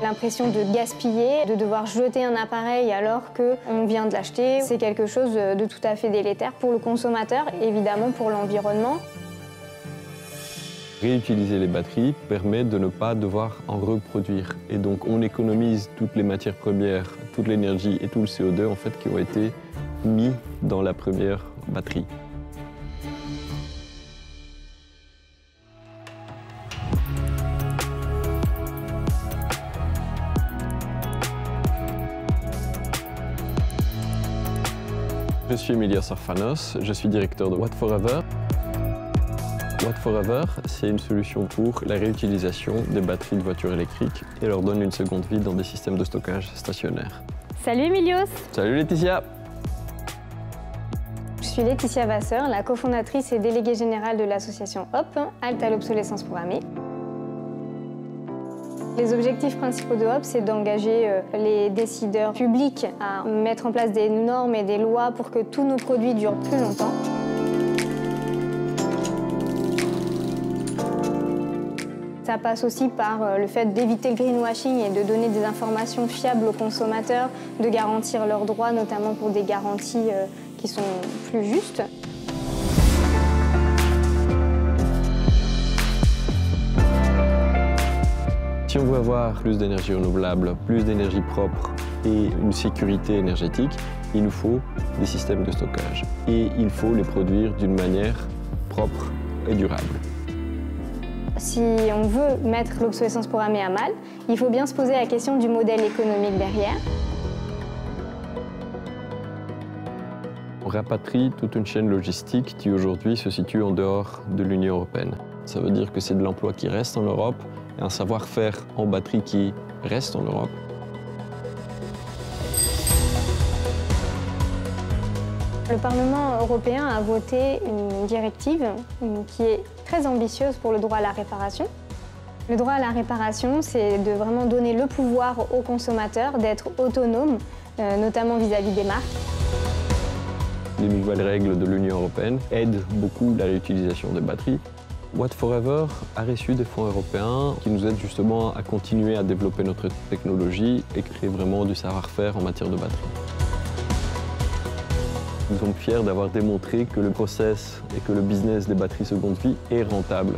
L'impression de gaspiller, de devoir jeter un appareil alors qu'on vient de l'acheter, c'est quelque chose de tout à fait délétère pour le consommateur et évidemment pour l'environnement. Réutiliser les batteries permet de ne pas devoir en reproduire. Et donc on économise toutes les matières premières, toute l'énergie et tout le CO2 en fait, qui ont été mis dans la première batterie. Je suis Emilios Orfanos, je suis directeur de Watt4Ever. Watt4Ever, c'est une solution pour la réutilisation des batteries de voitures électriques et leur donne une seconde vie dans des systèmes de stockage stationnaires. Salut Emilios! Salut Laetitia! Je suis Laetitia Vasseur, la cofondatrice et déléguée générale de l'association HOP, Halte à l'obsolescence programmée. Les objectifs principaux de HOP, c'est d'engager les décideurs publics à mettre en place des normes et des lois pour que tous nos produits durent plus longtemps. Ça passe aussi par le fait d'éviter le greenwashing et de donner des informations fiables aux consommateurs, de garantir leurs droits, notamment pour des garanties qui sont plus justes. Si on veut avoir plus d'énergie renouvelable, plus d'énergie propre et une sécurité énergétique, il nous faut des systèmes de stockage. Et il faut les produire d'une manière propre et durable. Si on veut mettre l'obsolescence programmée à mal, il faut bien se poser la question du modèle économique derrière. On rapatrie toute une chaîne logistique qui aujourd'hui se situe en dehors de l'Union européenne. Ça veut dire que c'est de l'emploi qui reste en Europe et un savoir-faire en batterie qui reste en Europe. Le Parlement européen a voté une directive qui est très ambitieuse pour le droit à la réparation. Le droit à la réparation, c'est de vraiment donner le pouvoir aux consommateurs d'être autonomes, notamment vis-à-vis des marques. Les nouvelles règles de l'Union européenne aident beaucoup la réutilisation des batteries. Watt4Ever a reçu des fonds européens qui nous aident justement à continuer à développer notre technologie et créer vraiment du savoir-faire en matière de batterie. Nous sommes fiers d'avoir démontré que le process et que le business des batteries seconde vie est rentable.